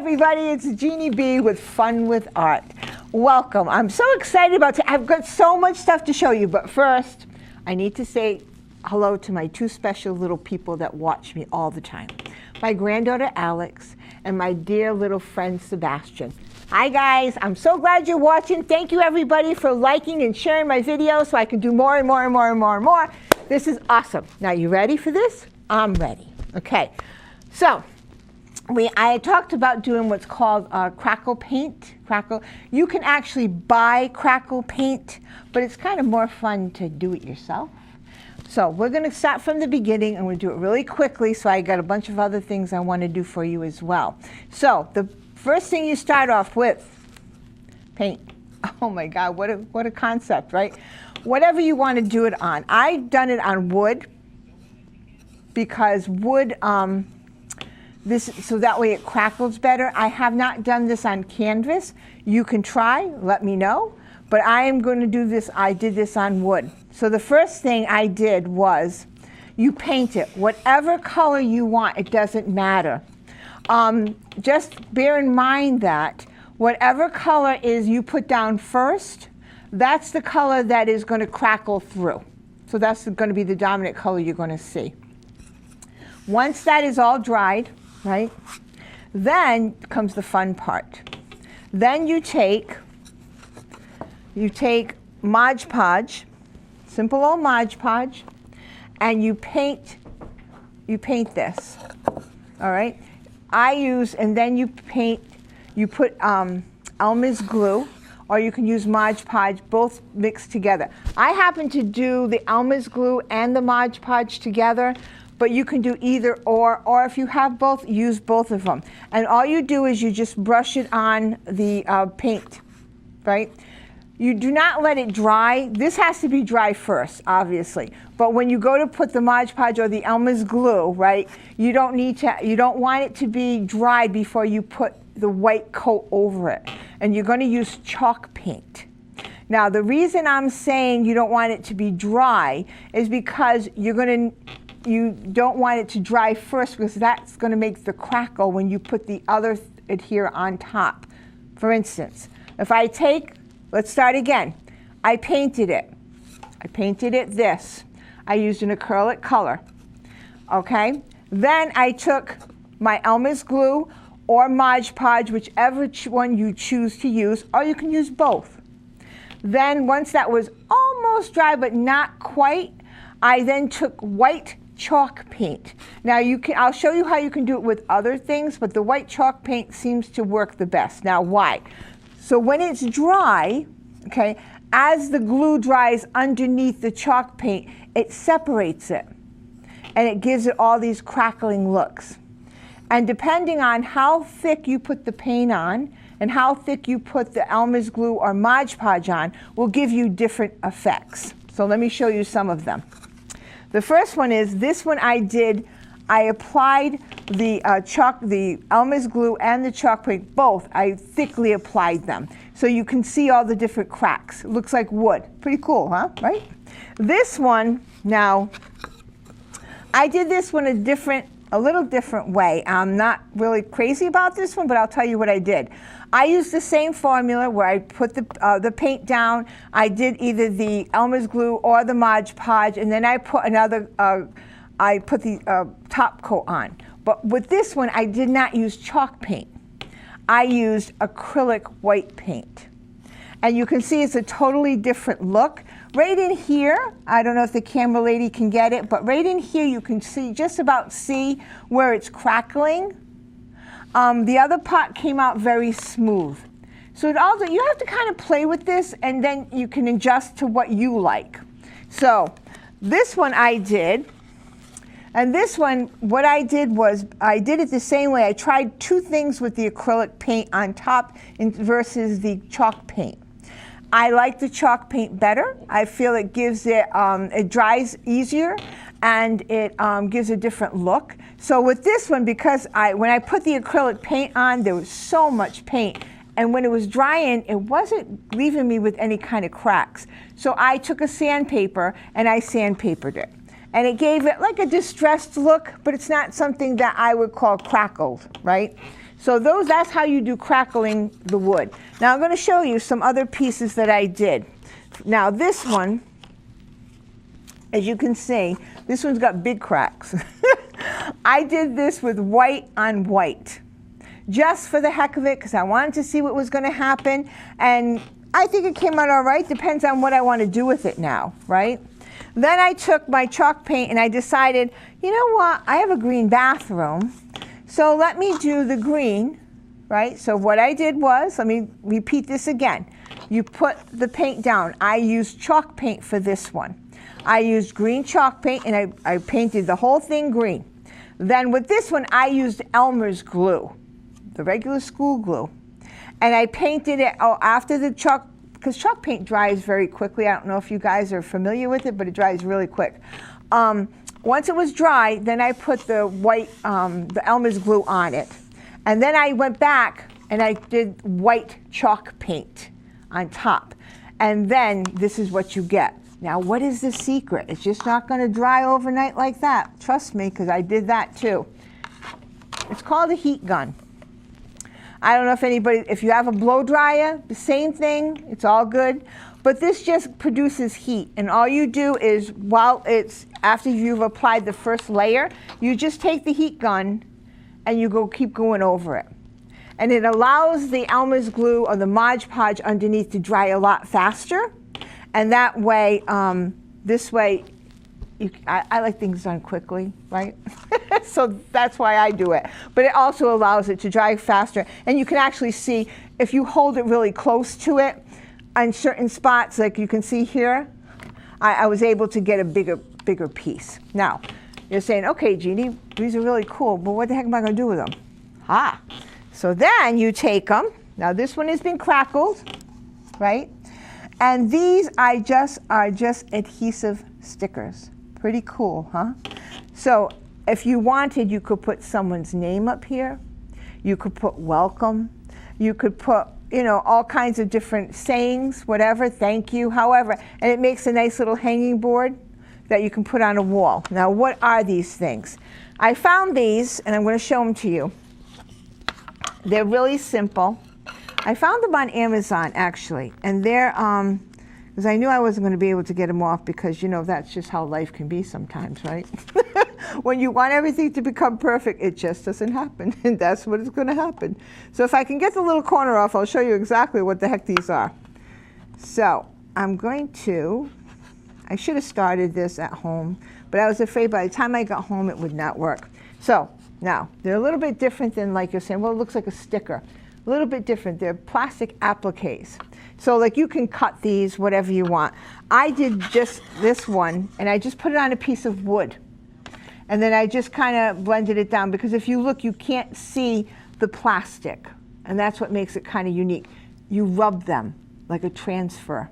everybody, it's Jeanne B with Fun with Art. Welcome. I'm so excited I've got so much stuff to show you, but first, I need to say hello to my two special little people that watch me all the time. My granddaughter Alex and my dear little friend Sebastian. Hi guys, I'm so glad you're watching. Thank you everybody for liking and sharing my videos so I can do more and more and more and more and more. This is awesome. Now you ready for this? I'm ready. Okay, so I talked about doing what's called crackle paint. You can actually buy crackle paint, but it's kind of more fun to do it yourself. So we're going to start from the beginning and we'll do it really quickly, so I got a bunch of other things I want to do for you as well. So the first thing you start off with, paint. Oh my God, what a concept, right? Whatever you want to do it on. I've done it on wood because wood, so that way it crackles better. I have not done this on canvas. You can try, let me know. But I am going to do this, I did this on wood. So the first thing I did was, you paint it. Whatever color you want, it doesn't matter. Just bear in mind that whatever color is you put down first, that's the color that is going to crackle through. So that's going to be the dominant color you're going to see. Once that is all dried, right, then comes the fun part. Then you take Mod Podge, simple old Mod Podge, and you paint this, all right? And then you put Elmer's glue, or you can use Mod Podge, both mixed together. I happen to do the Elmer's glue and the Mod Podge together, but you can do either or if you have both, use both of them. And all you do is you just brush it on the paint, right? You do not let it dry. This has to be dry first, obviously. But when you go to put the Mod Podge or the Elmer's glue, right, you don't want it to be dry before you put the white coat over it. And you're going to use chalk paint. Now, the reason I'm saying you don't want it to be dry is because you don't want it to dry first, because that's going to make the crackle when you put the other adhere on top. For instance, if I take, let's start again. I painted it this. I used an acrylic color, okay? Then I took my Elmer's glue or Mod Podge, whichever one you choose to use, or you can use both. Then once that was almost dry but not quite, I then took white chalk paint. Now I'll show you how you can do it with other things, but the white chalk paint seems to work the best. Now why? So when it's dry, okay, as the glue dries underneath the chalk paint, it separates it and it gives it all these crackling looks. And depending on how thick you put the paint on and how thick you put the Elmer's glue or Mod Podge on will give you different effects. So let me show you some of them. The first one is, this one I applied the Elmer's glue and the chalk paint, both. I thickly applied them. So you can see all the different cracks. It looks like wood. Pretty cool, huh? Right? This one, now, I did this one a little different way. I'm not really crazy about this one, but I'll tell you what I did. I used the same formula where I put the paint down. I did either the Elmer's glue or the Mod Podge, and then I put the top coat on. But with this one, I did not use chalk paint. I used acrylic white paint. And you can see it's a totally different look. Right in here, I don't know if the camera lady can get it, but right in here you can just about see where it's crackling. The other part came out very smooth. So you have to kind of play with this, and then you can adjust to what you like. So this one I did, and this one, what I did was, I did it the same way. I tried two things with the acrylic paint on top versus the chalk paint. I like the chalk paint better. I feel it gives it dries easier, and it gives a different look. So with this one, because when I put the acrylic paint on, there was so much paint. And when it was drying, it wasn't leaving me with any kind of cracks. So I took a sandpaper and I sandpapered it. And it gave it like a distressed look, but it's not something that I would call crackled, right? So that's how you do crackling the wood. Now I'm going to show you some other pieces that I did. Now this one, as you can see, this one's got big cracks. I did this with white on white, just for the heck of it, because I wanted to see what was going to happen. And I think it came out all right. Depends on what I want to do with it now, right? Then I took my chalk paint and I decided, you know what, I have a green bathroom, so let me do the green, right? So what I did was, let me repeat this again. You put the paint down. I used chalk paint for this one. I used green chalk paint and I painted the whole thing green. Then with this one, I used Elmer's glue, the regular school glue. And I painted it after the chalk, because chalk paint dries very quickly. I don't know if you guys are familiar with it, but it dries really quick. Once it was dry, then I put the white, the Elmer's glue on it. And then I went back and I did white chalk paint on top. And then this is what you get. Now, what is the secret? It's just not going to dry overnight like that. Trust me, because I did that too. It's called a heat gun. I don't know if you have a blow dryer, the same thing, it's all good. But this just produces heat. And all you do is, after you've applied the first layer, you just take the heat gun and you keep going over it. And it allows the Elmer's glue or the Mod Podge underneath to dry a lot faster. And that way, this way, I like things done quickly, right? So that's why I do it. But it also allows it to dry faster. And you can actually see, if you hold it really close to it, on certain spots, like you can see here, I was able to get a bigger piece. Now, you're saying, okay, Jeannie, these are really cool, but what the heck am I going to do with them? So then you take them. Now this one has been crackled, right? And these are just adhesive stickers. Pretty cool, huh? So if you wanted, you could put someone's name up here. You could put welcome. You could put, all kinds of different sayings, whatever, thank you, however. And it makes a nice little hanging board that you can put on a wall. Now, what are these things? I found these, and I'm going to show them to you. They're really simple. I found them on Amazon, actually, and they're, because I knew I wasn't going to be able to get them off because, that's just how life can be sometimes, right? When you want everything to become perfect, it just doesn't happen, and that's what is going to happen. So if I can get the little corner off, I'll show you exactly what the heck these are. So I'm going to, I should have started this at home, but I was afraid by the time I got home it would not work. So now, they're a little bit different than, like you're saying, well, it looks like a sticker. A little bit different. They're plastic appliques. So like you can cut these whatever you want. I did just this one, and I just put it on a piece of wood. And then I just kind of blended it down, because if you look, you can't see the plastic. And that's what makes it kind of unique. You rub them like a transfer.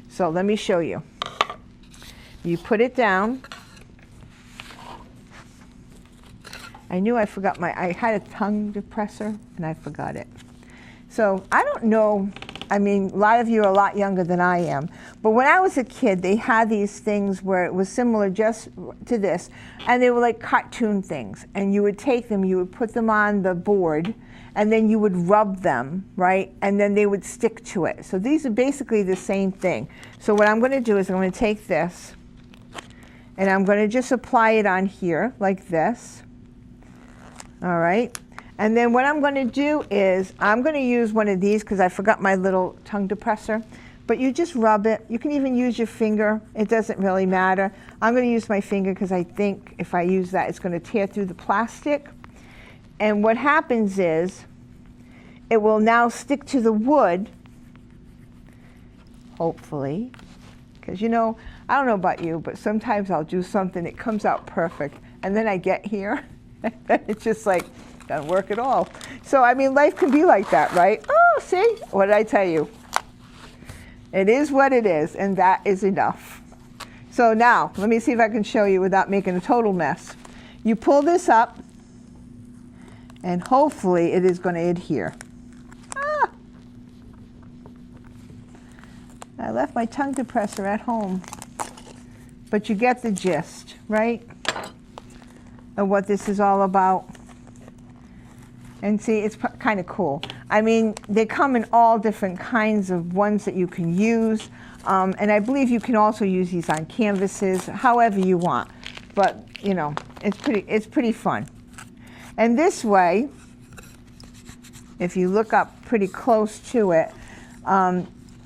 So let me show you. You put it down. I knew I forgot I had a tongue depressor and I forgot it. So I don't know, a lot of you are a lot younger than I am, but when I was a kid, they had these things where it was similar just to this, and they were like cartoon things, and you would take them, you would put them on the board, and then you would rub them, right, and then they would stick to it. So these are basically the same thing. So what I'm going to do is I'm going to take this, and I'm going to just apply it on here like this. All right, and then what I'm going to do is I'm going to use one of these because I forgot my little tongue depressor, but you just rub it. You can even use your finger. It doesn't really matter. I'm going to use my finger because I think if I use that, it's going to tear through the plastic. And what happens is it will now stick to the wood, hopefully, because I don't know about you, but sometimes I'll do something, it comes out perfect, and then I get here. It's just like, doesn't work at all. So, life can be like that, right? Oh, see? What did I tell you? It is what it is, and that is enough. So now, let me see if I can show you without making a total mess. You pull this up, and hopefully it is going to adhere. I left my tongue depressor at home. but you get the gist, right, of what this is all about. And see, it's kind of cool. I mean, they come in all different kinds of ones that you can use. And I believe you can also use these on canvases, however you want. But, you know, it's pretty fun. And this way, if you look up pretty close to it,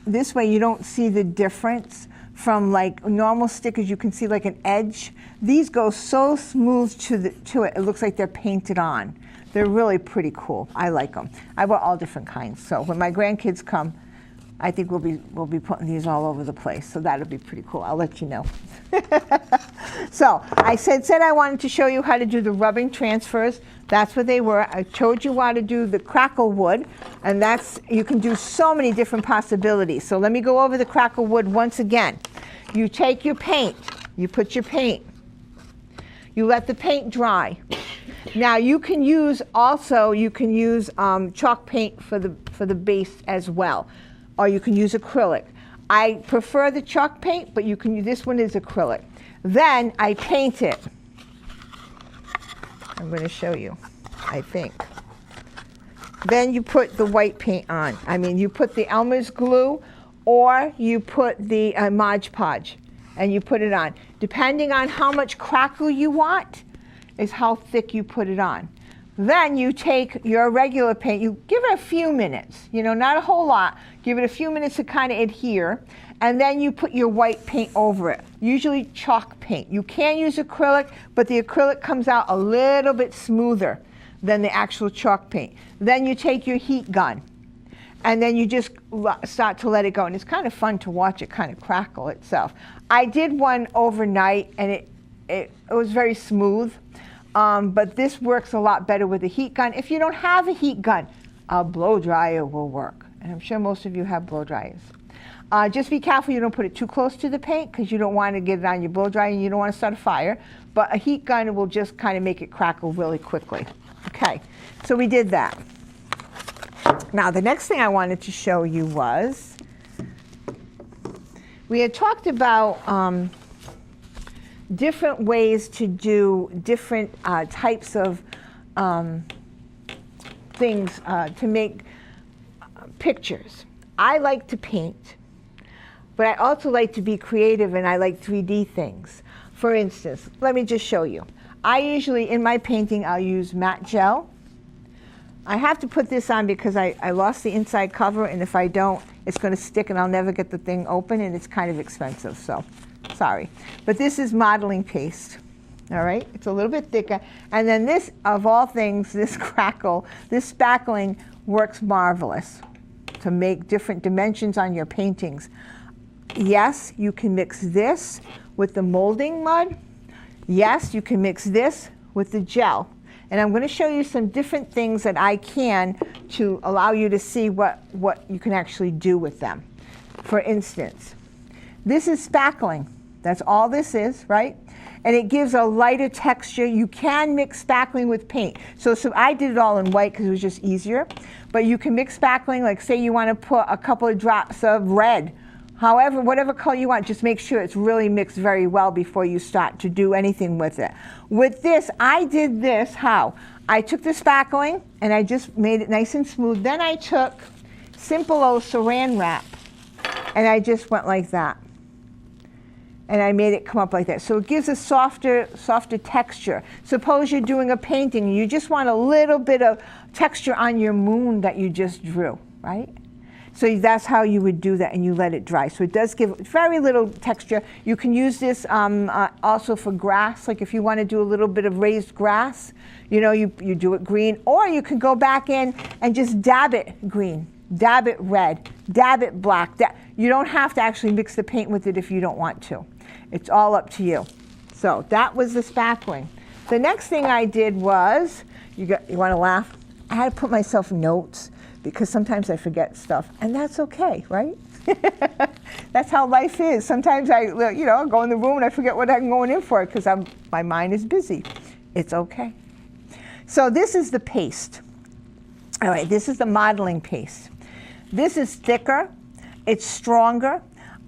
this way you don't see the difference from like normal stickers. You can see like an edge. These go so smooth to it, it looks like they're painted on. They're really pretty cool. I like them. I bought all different kinds. So when my grandkids come, I think we'll be putting these all over the place. So that'll be pretty cool. I'll let you know. So I said I wanted to show you how to do the rubbing transfers. That's what they were. I showed you how to do the crackle wood, and you can do so many different possibilities. So let me go over the crackle wood once again. You take your paint. You put your paint. You let the paint dry. Now you can use chalk paint for the base as well, or you can use acrylic. I prefer the chalk paint, but you can use, this one is acrylic. Then I paint it. I'm going to show you, I think. Then you put the white paint on. I mean, you put the Elmer's glue, or you put the Mod Podge, and you put it on. Depending on how much crackle you want, is how thick you put it on. Then you take your regular paint, you give it a few minutes, you know, not a whole lot. Give it a few minutes to kind of adhere, and then you put your white paint over it, usually chalk paint. You can use acrylic, but the acrylic comes out a little bit smoother than the actual chalk paint. Then you take your heat gun, and then you just start to let it go. And it's kind of fun to watch it kind of crackle itself. I did one overnight, and it was very smooth. But this works a lot better with a heat gun. If you don't have a heat gun, a blow dryer will work. And I'm sure most of you have blow dryers. Just be careful you don't put it too close to the paint, because you don't want to get it on your blow dryer and you don't want to start a fire. But a heat gun will just kind of make it crackle really quickly. Okay, so we did that. Now the next thing I wanted to show you was, we had talked about different ways to do different types of things to make pictures. I like to paint, but I also like to be creative, and I like 3D things. For instance, let me just show you. I usually, in my painting, I'll use matte gel. I have to put this on because I lost the inside cover, and if I don't, it's going to stick and I'll never get the thing open, and it's kind of expensive, so sorry. But this is modeling paste, all right? It's a little bit thicker. And then this, of all things, this crackle, this spackling works marvelous to make different dimensions on your paintings. Yes, you can mix this with the molding mud. Yes, you can mix this with the gel. And I'm going to show you some different things that I can to allow you to see what you can actually do with them. For instance, this is spackling. That's all this is, right? And it gives a lighter texture. You can mix spackling with paint. So I did it all in white because it was just easier. But you can mix spackling, like say you want to put a couple of drops of red. However, whatever color you want, just make sure it's really mixed very well before you start to do anything with it. With this, I did this, how? I took the spackling and I just made it nice and smooth. Then I took simple old saran wrap and I just went like that. And I made it come up like that. So it gives a softer texture. Suppose you're doing a painting and you just want a little bit of texture on your moon that you just drew, right? So that's how you would do that, and you let it dry. So it does give very little texture. You can use this also for grass, like if you want to do a little bit of raised grass, you know, you do it green, or you can go back in and just dab it green, dab it red, dab it black. You don't have to actually mix the paint with it if you don't want to. It's all up to you. So that was the spackling. The next thing I did was, you want to laugh? I had to put myself notes, because sometimes I forget stuff, and that's okay, right? That's how life is. Sometimes I'll go in the room and I forget what I'm going in for because my mind is busy. It's okay. So this is the paste. All right, this is the modeling paste. This is thicker. It's stronger.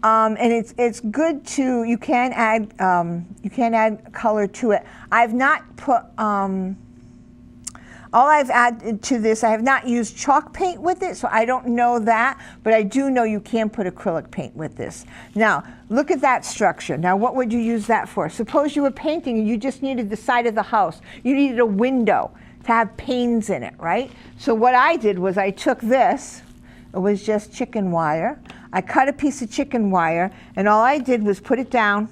And it's good to, you can add color to it. I've not put, all I've added to this, I have not used chalk paint with it, so I don't know that, but I do know you can put acrylic paint with this. Now, look at that structure. Now, what would you use that for? Suppose you were painting and you just needed the side of the house. You needed a window to have panes in it, right? So what I did was I took this, it was just chicken wire. I cut a piece of chicken wire, and all I did was put it down,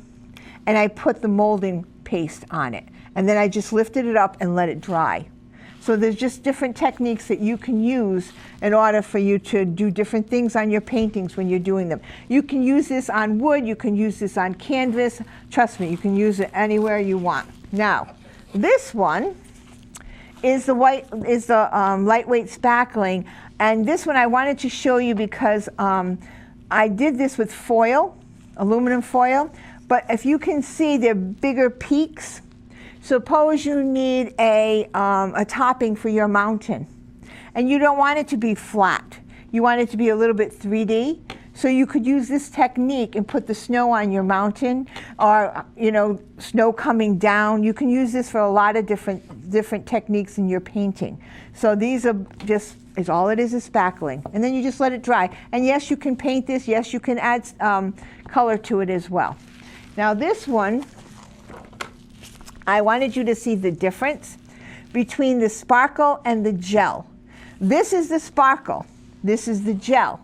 and I put the molding paste on it. And then I just lifted it up and let it dry. So there's just different techniques that you can use in order for you to do different things on your paintings when you're doing them. You can use this on wood, you can use this on canvas. Trust me, you can use it anywhere you want. Now, this one is the lightweight spackling, and this one I wanted to show you because I did this with foil, aluminum foil, but if you can see, they're bigger peaks. Suppose you need a topping for your mountain, and you don't want it to be flat. You want it to be a little bit 3D. So you could use this technique and put the snow on your mountain, or snow coming down. You can use this for a lot of different techniques in your painting. So these are just, all it is spackling. And then you just let it dry. And yes, you can paint this. Yes, you can add color to it as well. Now this one, I wanted you to see the difference between the sparkle and the gel. This is the sparkle. This is the gel.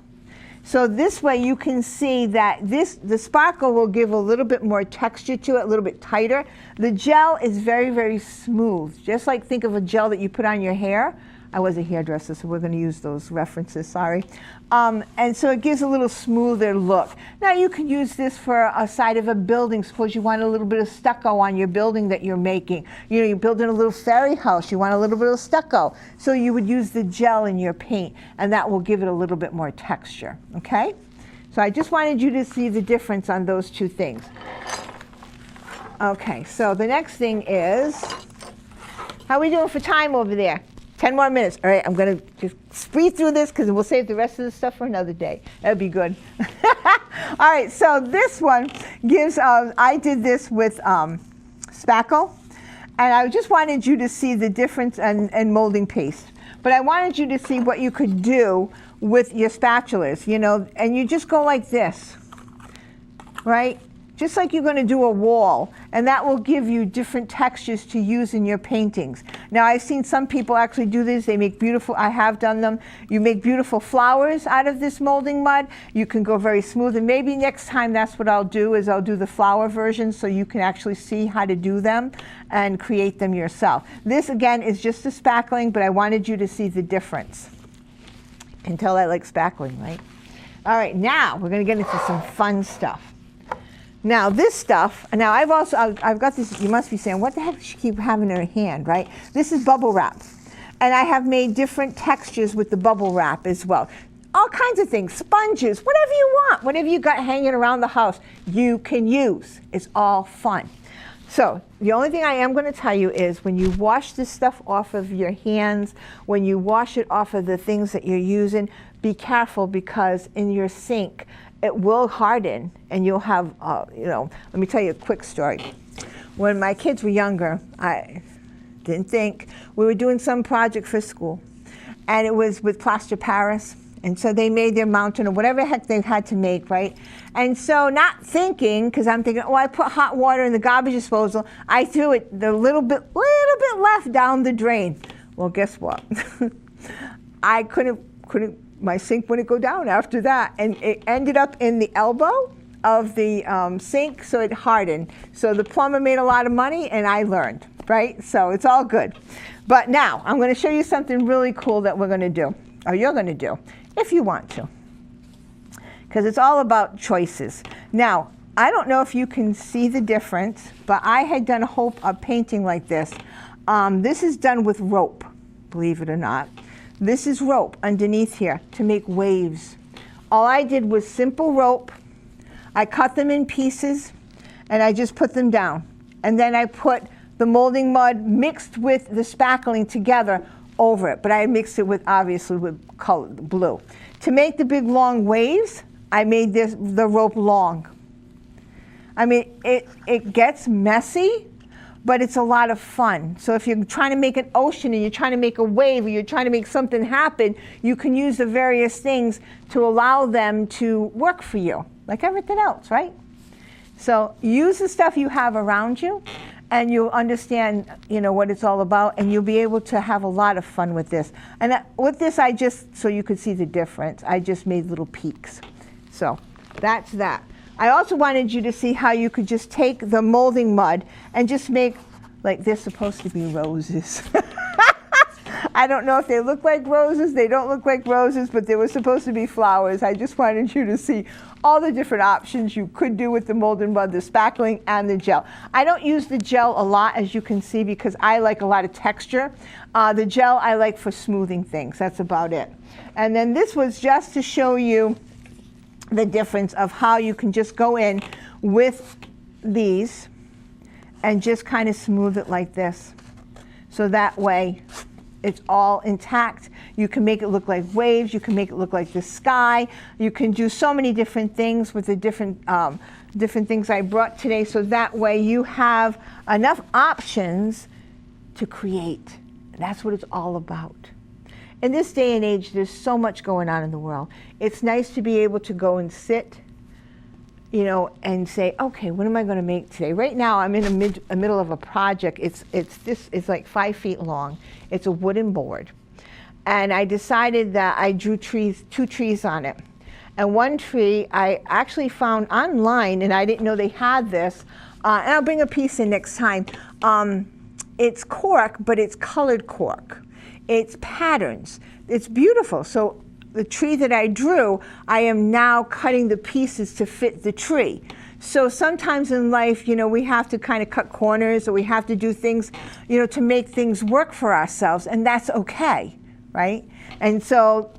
So this way you can see that the sparkle will give a little bit more texture to it, a little bit tighter. The gel is very, very smooth. Just like think of a gel that you put on your hair. I was a hairdresser, so we're going to use those references, sorry. And so it gives a little smoother look. Now you can use this for a side of a building. Suppose you want a little bit of stucco on your building that you're making. You're building a little fairy house, you want a little bit of stucco. So you would use the gel in your paint, and that will give it a little bit more texture, okay? So I just wanted you to see the difference on those two things. Okay, so the next thing is, how are we doing for time over there? 10 more minutes. All right, I'm going to just speed through this because we'll save the rest of the stuff for another day. That'd be good. All right, so this one gives, I did this with spackle, and I just wanted you to see the difference in molding paste. But I wanted you to see what you could do with your spatulas, and you just go like this, right? Just like you're going to do a wall, and that will give you different textures to use in your paintings. Now, I've seen some people actually do this. They make beautiful, I have done them. You make beautiful flowers out of this molding mud. You can go very smooth, and maybe next time that's what I'll do, is I'll do the flower version so you can actually see how to do them and create them yourself. This, again, is just a spackling, but I wanted you to see the difference. You can tell I like spackling, right? All right, now we're going to get into some fun stuff. Now this stuff, now I've got this, you must be saying, what the heck does she keep having in her hand, right? This is bubble wrap. And I have made different textures with the bubble wrap as well. All kinds of things, sponges, whatever you want, whatever you got hanging around the house, you can use. It's all fun. So the only thing I am going to tell you is when you wash this stuff off of your hands, when you wash it off of the things that you're using, be careful because in your sink, it will harden and you'll have, let me tell you a quick story. When my kids were younger, I didn't think, we were doing some project for school, and it was with plaster Paris. And so they made their mountain or whatever the heck they had to make, right? And so not thinking, because I'm thinking, I put hot water in the garbage disposal, I threw it the little bit left down the drain. Well, guess what? I couldn't, my sink wouldn't go down after that, and it ended up in the elbow of the sink, so it hardened. So the plumber made a lot of money, and I learned, right? So it's all good. But now, I'm going to show you something really cool that we're going to do, or you're going to do, if you want to, because it's all about choices. Now, I don't know if you can see the difference, but I had done a painting like this. This is done with rope, believe it or not. This is rope underneath here to make waves. All I did was simple rope. I cut them in pieces, and I just put them down. And then I put the molding mud mixed with the spackling together over it. But I mixed it with, obviously, with color blue. To make the big long waves, I made the rope long. I mean, it gets messy, but it's a lot of fun. So if you're trying to make an ocean and you're trying to make a wave or you're trying to make something happen, you can use the various things to allow them to work for you, like everything else, right? So use the stuff you have around you, and you'll understand, what it's all about, and you'll be able to have a lot of fun with this. And with this, so you could see the difference, I just made little peaks. So that's that. I also wanted you to see how you could just take the molding mud and just make, like, they're supposed to be roses. I don't know if they look like roses, they don't look like roses, but they were supposed to be flowers. I just wanted you to see all the different options you could do with the molded mud, the spackling and the gel. I don't use the gel a lot, as you can see, because I like a lot of texture. The gel I like for smoothing things, that's about it. And then this was just to show you the difference of how you can just go in with these and just kind of smooth it like this. So that way it's all intact. You can make it look like waves, you can make it look like the sky. You can do so many different things with the different things I brought today, so that way you have enough options to create. That's what it's all about. In this day and age, there's so much going on in the world. It's nice to be able to go and sit, and say, okay, what am I going to make today? Right now, I'm in the middle of a project. It's like 5 feet long. It's a wooden board. And I decided that I drew 2 trees on it. And one tree I actually found online, and I didn't know they had this. And I'll bring a piece in next time. It's cork, but it's colored cork. It's patterns. It's beautiful. So the tree that I drew, I am now cutting the pieces to fit the tree. So sometimes in life, we have to kind of cut corners, or we have to do things, to make things work for ourselves, and that's okay, right? And so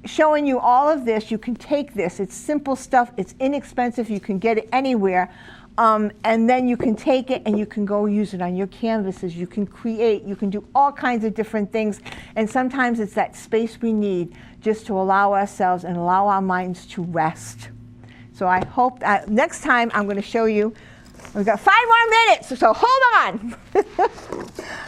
showing you all of this, you can take this. It's simple stuff. It's inexpensive. You can get it anywhere. And then you can take it and you can go use it on your canvases. You can create, you can do all kinds of different things. And sometimes it's that space we need just to allow ourselves and allow our minds to rest. So I hope that next time I'm going to show you, we've got 5 more minutes, so hold on.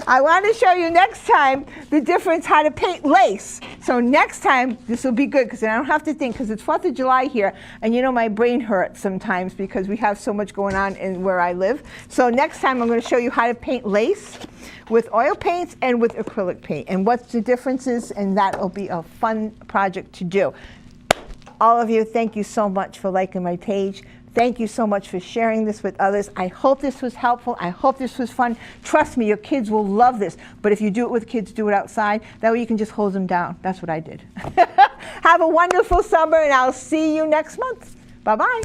I want to show you next time the difference how to paint lace. So next time, this will be good, because I don't have to think, because it's 4th of July here, and my brain hurts sometimes because we have so much going on in where I live. So next time I'm going to show you how to paint lace with oil paints and with acrylic paint, and what the difference is, and that will be a fun project to do. All of you, thank you so much for liking my page. Thank you so much for sharing this with others. I hope this was helpful. I hope this was fun. Trust me, your kids will love this. But if you do it with kids, do it outside. That way you can just hold them down. That's what I did. Have a wonderful summer, and I'll see you next month. Bye-bye.